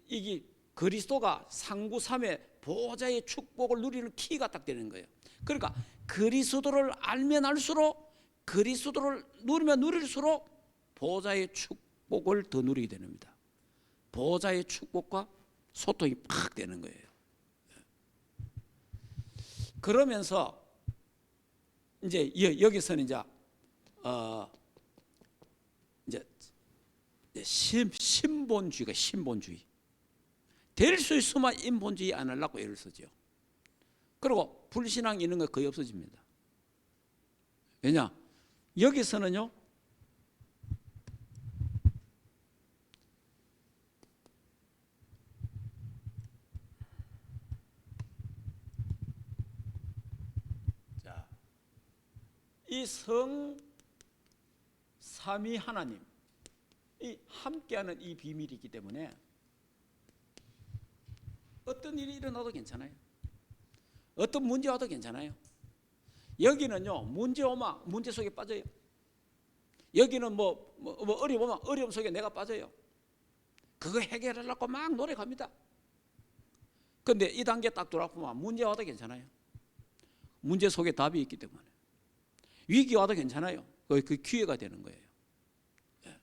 이게 그리스도가 상구삼의 보호자의 축복을 누리는 키가 딱 되는 거예요. 그러니까 그리스도를 알면 알수록, 그리스도를 누리면 누릴수록 보호자의 축복을 더 누리게 됩니다. 보호자의 축복과 소통이 팍 되는 거예요. 그러면서 이제 여기서는 이제 신본주의가 신본주의. 될 수 있으면 인본주의 안 하려고 애를 쓰죠. 그리고 불신앙 이런 거 거의 없어집니다. 왜냐? 여기서는요, 자, 이 삼위 하나님, 이 함께하는 이 비밀이 있기 때문에 어떤 일이 일어나도 괜찮아요. 어떤 문제 와도 괜찮아요. 여기는요, 문제 오면 문제 속에 빠져요. 여기는 뭐 어려움 오면 어려움 속에 내가 빠져요. 그거 해결하려고 막 노력합니다. 근데 이 단계 딱 돌아보면 문제 와도 괜찮아요. 문제 속에 답이 있기 때문에. 위기 와도 괜찮아요. 그 기회가 되는 거예요. 예.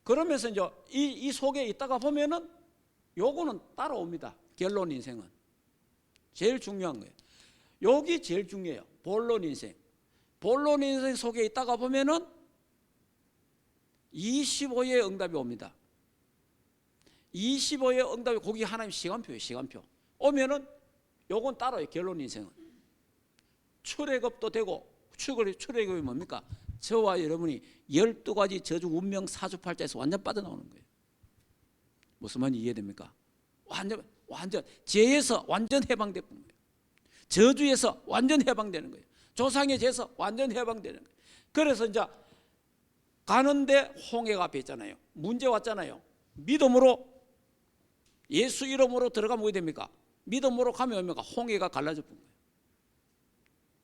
그러면서 이제 이 속에 있다가 보면은 요거는 따라옵니다. 결론 인생은. 제일 중요한 거예요. 여기 제일 중요해요. 본론 인생. 본론 인생 속에 있다가 보면은 25의 응답이 옵니다. 25의 응답이 거기 하나님 시간표예요. 시간표. 오면은 요건 따라요. 결론 인생은. 출애굽도 되고, 출애굽이 뭡니까? 저와 여러분이 12가지 저주 운명 사주팔자에서 완전 빠져나오는 거예요. 무슨 말인지 이해됩니까? 완전 죄에서 완전 해방되는 거예요. 저주에서 완전 해방되는 거예요. 조상의 죄에서 완전 해방되는 거예요. 그래서 이제 가는데 홍해가 앞에 있잖아요. 문제 왔잖아요. 믿음으로, 예수 이름으로 들어가면 어떻게 됩니까? 믿음으로 가면 뭡니까? 홍해가 갈라져 버린 거예요.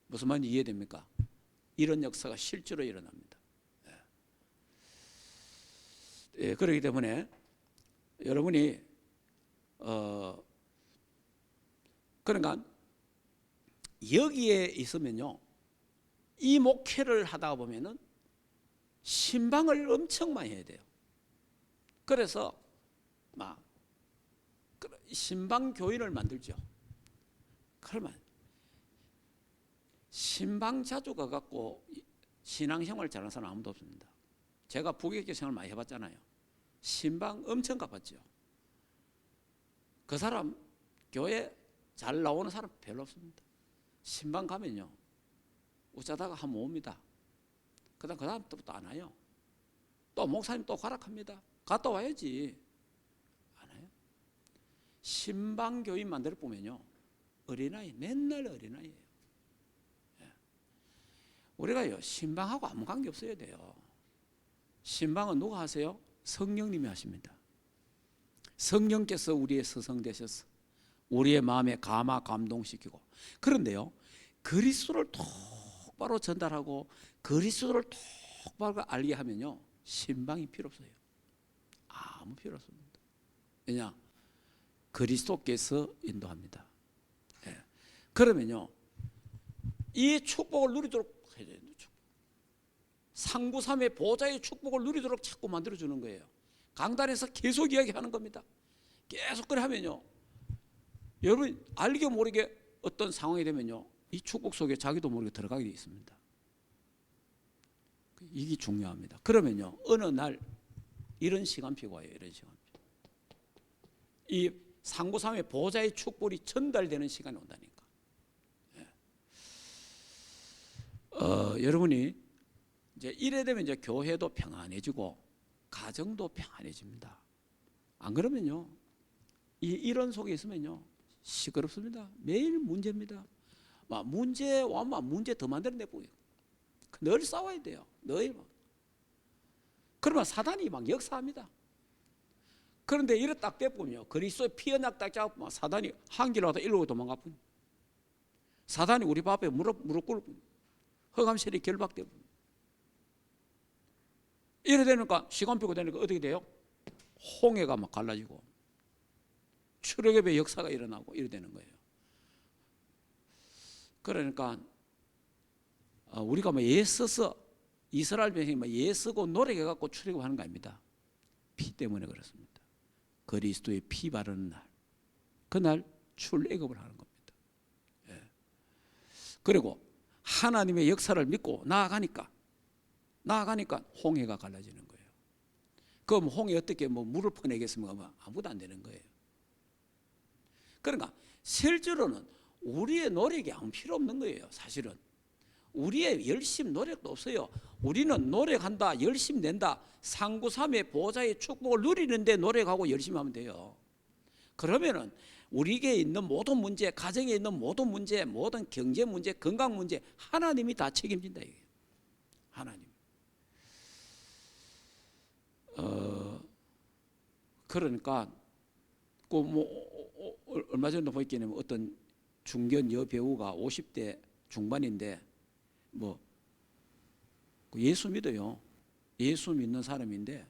무슨 말인지 이해됩니까? 이런 역사가 실제로 일어납니다. 예, 그렇기 때문에 여러분이 그러니까 여기에 있으면요, 이 목회를 하다 보면은 신방을 엄청 많이 해야 돼요. 그래서 막 신방 교인을 만들죠. 그러면 신방 자주 가갖고 신앙생활 잘하는 사람 아무도 없습니다. 제가 부교육 생활 많이 해봤잖아요. 신방 엄청 가봤죠. 그 사람 교회 잘 나오는 사람 별로 없습니다. 신방 가면요, 어쩌다가 한번 옵니다. 그 다음부터 안 와요. 또 목사님 또 가락합니다. 갔다 와야지. 안 와요. 신방 교인 만들어 보면요, 어린아이, 맨날 어린아이예요. 예. 우리가요, 신방하고 아무 관계 없어야 돼요. 신방은 누가 하세요? 성령님이 하십니다. 성령께서 우리의 스승 되셔서 우리의 마음에 감동시키고. 그런데요, 그리스도를 똑바로 전달하고 그리스도를 똑바로 알게 하면요, 신방이 필요 없어요. 아무 필요 없습니다. 왜냐? 그리스도께서 인도합니다. 예. 그러면요, 이 축복을 누리도록 해야 돼요. 상구삼의 보좌의 축복을 누리도록 자꾸 만들어주는 거예요. 강단에서 계속 이야기하는 겁니다. 계속 그래 하면요, 여러분 알게 모르게 어떤 상황이 되면요, 이 축복 속에 자기도 모르게 들어가게 되어 있습니다. 이게 중요합니다. 그러면요, 어느 날 이런 시간표가 와요. 이런 시간표. 이 상구삼의 보좌의 축복이 전달되는 시간이 온다니까. 예. 여러분이 이제 이래 되면 이제 교회도 평안해지고 가정도 평안해집니다. 안 그러면요, 이런 속에 있으면요, 시끄럽습니다. 매일 문제입니다. 막 문제 와면 문제 더 만들어내 보여요. 늘 싸워야 돼요. 늘. 그러면 사단이 막 역사합니다. 그런데 이래 딱 빼보면요, 그리스도의 피 언약 딱 잡으면 사단이 한 길로 일로 도망가 버려. 사단이 우리 밥 앞에 무릎 꿇고 허감실이 결박되고. 이래 되니까 시간표가 되니까 어떻게 돼요? 홍해가 막 갈라지고 출애굽의 역사가 일어나고 이래 되는 거예요. 그러니까 우리가 뭐 애써서 이스라엘 백성이 뭐 애쓰고 노력해갖고 출애굽하는 거 아닙니다. 피 때문에 그렇습니다. 그리스도의 피 바르는 날, 그날 출애굽을 하는 겁니다. 예. 그리고 하나님의 역사를 믿고 나아가니까 홍해가 갈라지는 거예요. 그럼 홍해 어떻게 뭐 물을 퍼내겠습니까? 아무도 안 되는 거예요. 그러니까 실제로는 우리의 노력이 아무 필요 없는 거예요. 사실은 우리의 열심 노력도 없어요. 우리는 노력한다, 열심히 낸다, 상구삼의 보좌의 축복을 누리는데 노력하고 열심히 하면 돼요. 그러면은 우리에게 있는 모든 문제, 가정에 있는 모든 문제, 모든 경제 문제, 건강 문제 하나님이 다 책임진다 이거예요. 하나님. 그러니까 얼마 전에 보니까 어떤 중견 여배우가 50대 중반인데 예수 믿어요. 예수 믿는 사람인데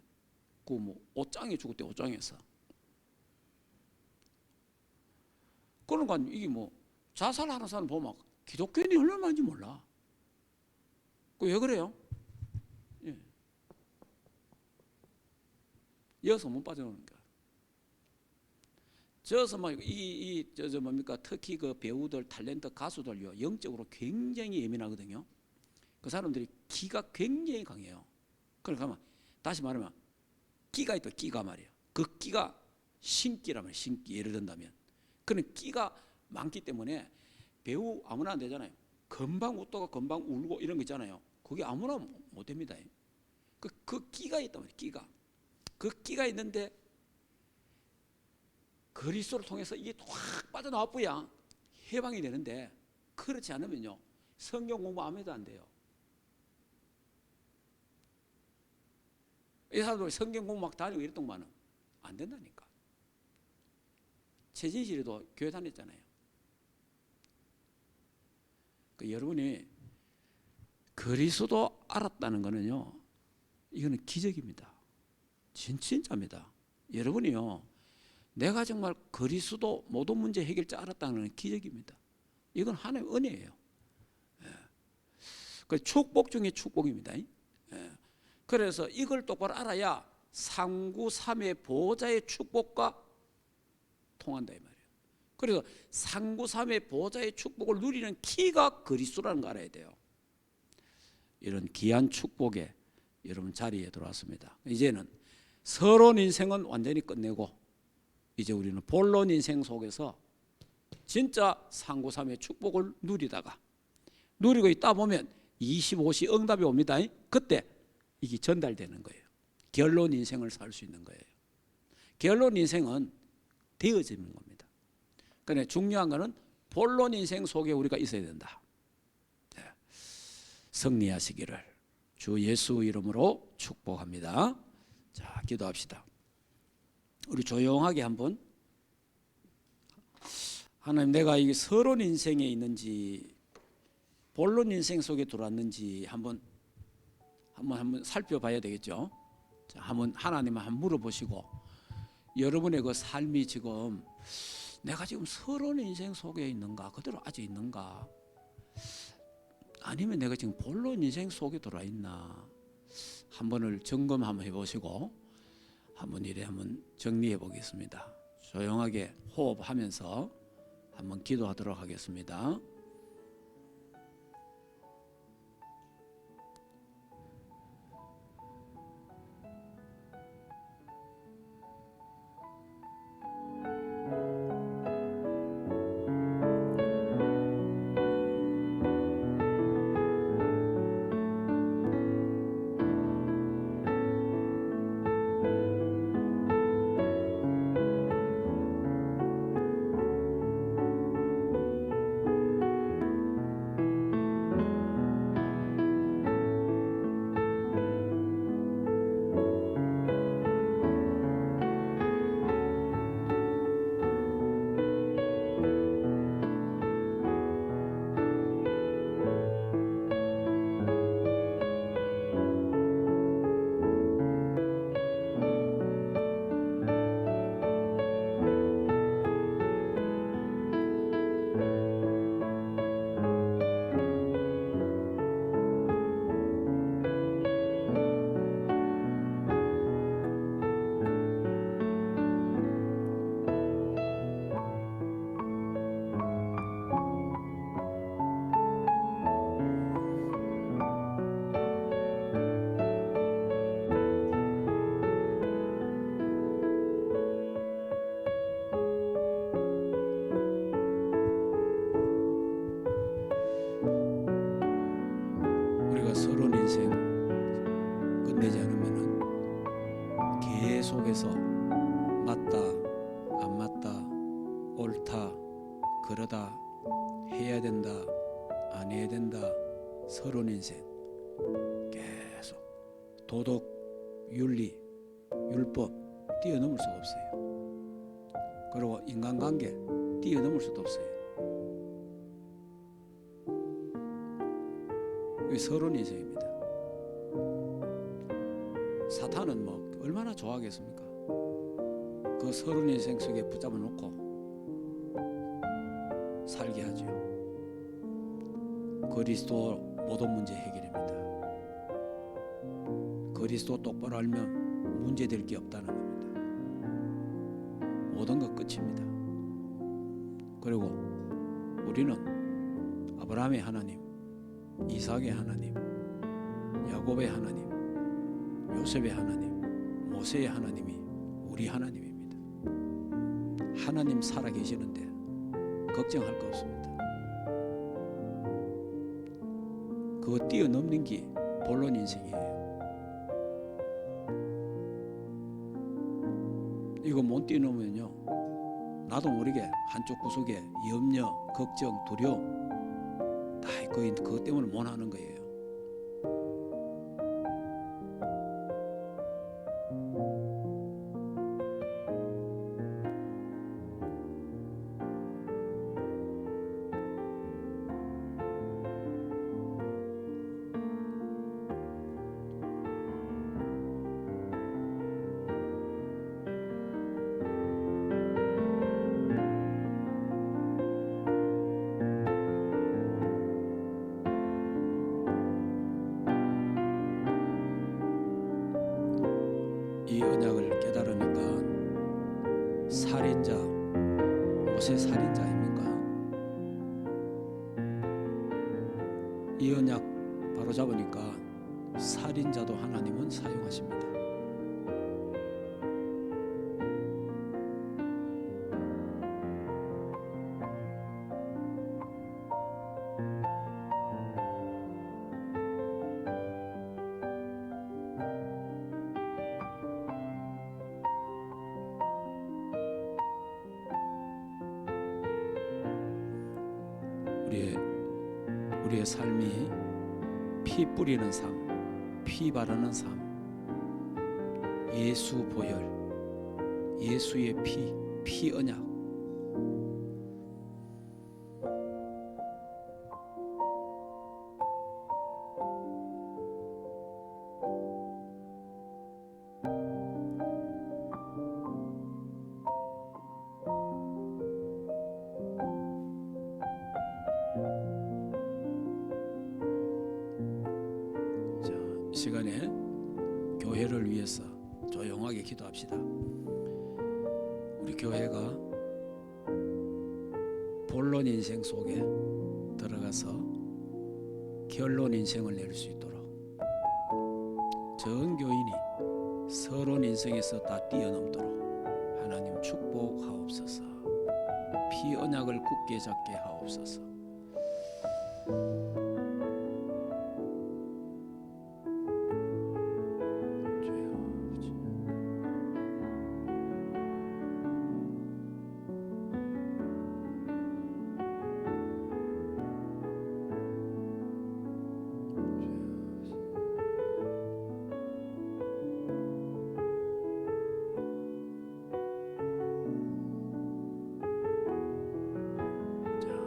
옷장에 죽을 때 옷장에서. 그러니까 이게 자살하는 사람 보면 기독교인이 얼마나 많은지 몰라. 왜 그래요? 예. 여기서 못 빠져나오는 거야. 저서 특히 그 배우들, 탤런트 가수들요, 영적으로 굉장히 예민하거든요. 그 사람들이 기가 굉장히 강해요. 그러니까 다시 말하면 끼가 있다, 끼가 말이에요. 그 끼가 신기라면 신기, 예를 든다면 그런 끼가 많기 때문에 배우 아무나 안 되잖아요. 금방 웃다가 금방 울고 이런 거 있잖아요. 그게 아무나 못 됩니다. 그 끼가 있단 말이에요. 끼가. 그 끼가 있는데 그리스도를 통해서 이게 확 빠져나와야 해방이 되는데, 그렇지 않으면요, 성경 공부 아무도 안 돼요. 이 사람들 성경 공부 막 다니고 이랬더만은 안 된다니까. 최진실이도 교회 다녔잖아요. 여러분이 그리스도 알았다는 거는요, 이거는 기적입니다. 진짜입니다. 여러분이요, 내가 정말 그리스도 모든 문제 해결자 알았다는 건 기적입니다. 이건 하나님의 은혜예요. 그 축복 중에 축복입니다. 그래서 이걸 똑바로 알아야 상구삼의 보좌의 축복과 통한다 이 말이에요. 그래서 상구삼의 보좌의 축복을 누리는 키가 그리스도라는 거 알아야 돼요. 이런 귀한 축복에 여러분 자리에 들어왔습니다. 이제는 서론 인생은 완전히 끝내고 이제 우리는 본론 인생 속에서 진짜 상구삼의 축복을 누리고 있다 보면 25시 응답이 옵니다. 그때 이게 전달되는 거예요. 결론 인생을 살 수 있는 거예요. 결론 인생은 되어지는 겁니다. 그런데 중요한 것은 본론 인생 속에 우리가 있어야 된다. 승리하시기를 주 예수 이름으로 축복합니다. 자, 기도합시다. 우리 조용하게 한번, 하나님, 내가 이 서론 인생에 있는지 본론 인생 속에 들어왔는지 한번 살펴봐야 되겠죠. 자, 한번 하나님을 한번 물어보시고, 여러분의 그 삶이 지금 내가 지금 서러운 인생 속에 있는가, 그대로 아직 있는가, 아니면 내가 지금 본론 인생 속에 들어와 있나, 한번을 점검 한번 해보시고 한번 이래 한번 정리해 보겠습니다. 조용하게 호흡하면서 한번 기도하도록 하겠습니다. 우리가 서론 인생 끝내지 않으면은 계속해서 맞다, 안 맞다, 옳다, 그러다, 해야 된다, 안 해야 된다, 서론 인생 계속 도덕, 윤리, 율법 뛰어넘을 수가 없어요. 그리고 인간관계 뛰어넘을 수도 없어요. 이게 서론 인생입니다. 사탄은 뭐 얼마나 좋아하겠습니까? 그 서론 인생 속에 붙잡아 놓고 살게 하죠. 그리스도 모든 문제 해결입니다. 그리스도 똑바로 알면 문제될 게 없다는 겁니다. 모든 것 끝입니다. 그리고 우리는 아브라함의 하나님, 이삭의 하나님, 야곱의 하나님, 요셉의 하나님, 모세의 하나님이 우리 하나님입니다. 하나님 살아계시는데 걱정할 거 없습니다. 그거 뛰어넘는 게 본론 인생이에요. 이거 못 뛰어넘으면요, 나도 모르게 한쪽 구석에 염려, 걱정, 두려움 다 그것 때문에 못 하는 거예요. 이 언약을 깨달으니까 살인자, 모세 살인자 아닙니까? 이 언약 바로 잡으니까 살인자도 하나님은 사용하십니다. 우리의 삶이 피 뿌리는 삶, 피 바르는 삶, 예수 보혈, 예수의 피 언약. 시간에 교회를 위해서 조용하게 기도합시다. 우리 교회가 본론 인생 속에 들어가서 결론 인생을 낼 수 있도록 전 교인이 서론 인생에서 다 뛰어넘도록 하나님 축복하옵소서. 피 언약을 굳게 잡게 하옵소서.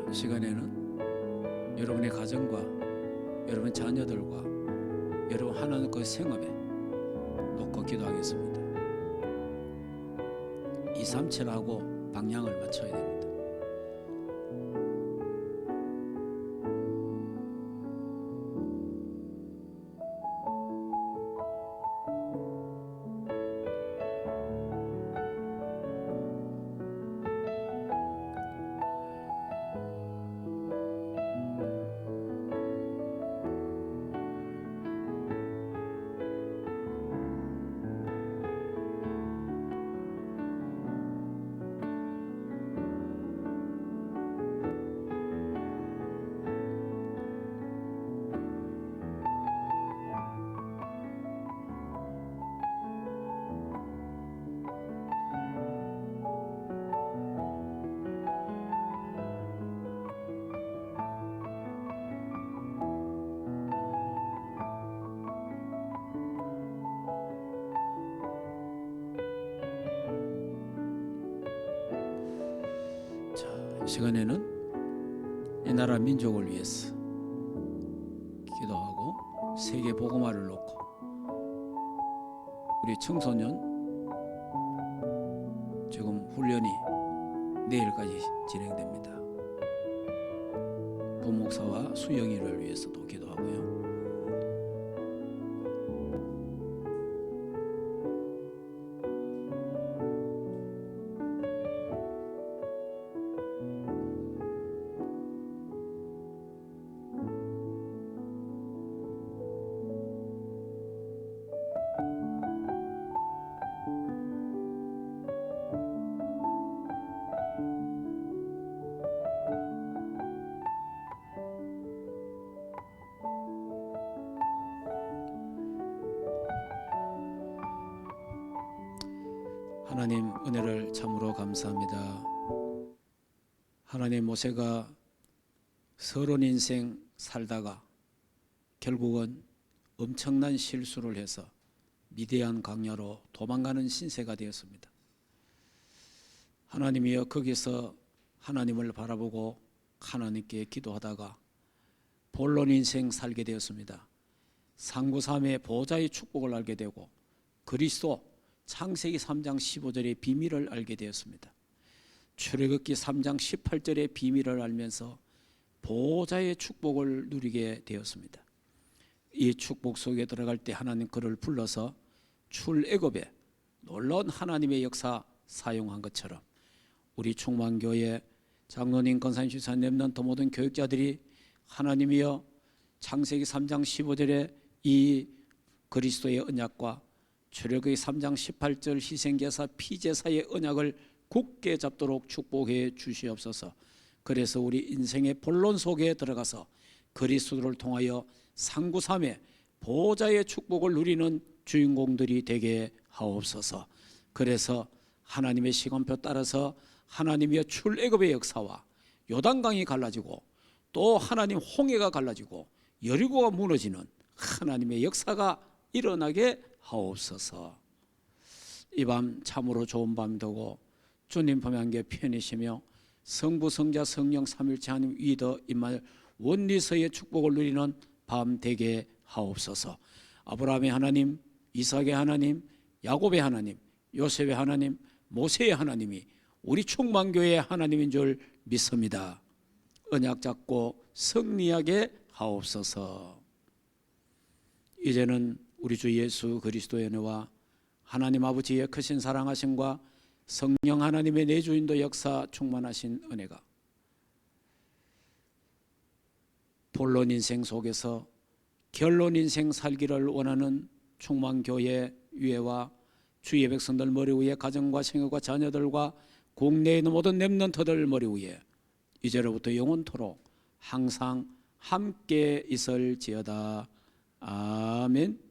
이 시간에는 여러분의 가정과 여러분 자녀들과 여러분 하나님 그 생업에 놓고 기도하겠습니다. 237하고 방향을 맞춰야 됩니다. 이 시간에는 이 나라 민족을 위해서 기도하고 세계 복음화를 놓고 우리 청소년 지금 훈련이 내일까지 진행됩니다. 본목사와 수영이를 위해서도 기도하고요. 하나님 은혜를 참으로 감사합니다. 하나님 모세가 서론 인생 살다가 결국은 엄청난 실수를 해서 미디안 광야로 도망가는 신세가 되었습니다. 하나님이여 거기서 하나님을 바라보고 하나님께 기도하다가 본론 인생 살게 되었습니다. 상구삼의 보좌의 축복을 알게 되고 그리스도 창세기 3장 15절의 비밀을 알게 되었습니다. 출애굽기 3장 18절의 비밀을 알면서 보좌의 축복을 누리게 되었습니다. 이 축복 속에 들어갈 때 하나님 그를 불러서 출애굽에 놀라운 하나님의 역사 사용한 것처럼 우리 충만교회 장로님, 권사님, 집사님, 렘넌트 모든 교육자들이 하나님이여 창세기 3장 15절의 이 그리스도의 언약과 출애굽기 3장 18절 희생제사 피제사의 언약을 굳게 잡도록 축복해 주시옵소서. 그래서 우리 인생의 본론 속에 들어가서 그리스도를 통하여 상구삼의 보좌의 축복을 누리는 주인공들이 되게 하옵소서. 그래서 하나님의 시간표 따라서 하나님의 출애굽의 역사와 요단강이 갈라지고 또 하나님 홍해가 갈라지고 여리고가 무너지는 하나님의 역사가 일어나게 하옵소서. 이 밤 참으로 좋은 밤 되고 주님 범양께 편히시며 성부 성자 성령 삼일체 하나님 위더 임마누엘 원리서의 축복을 누리는 밤 되게 하옵소서. 아브라함의 하나님, 이삭의 하나님, 야곱의 하나님, 요셉의 하나님, 모세의 하나님이 우리 충만교회의 하나님인 줄 믿습니다. 언약 잡고 승리하게 하옵소서. 이제는 우리 주 예수 그리스도의 은혜와 하나님 아버지의 크신 사랑하심과 성령 하나님의 내주인도 역사 충만하신 은혜가 본론 인생 속에서 결론 인생 살기를 원하는 충만교회 위에와 주의 백성들 머리 위에 가정과 생활과 자녀들과 국내에 있는 모든 렘넌트들 머리 위에 이제로부터 영원토록 항상 함께 있을지어다. 아멘.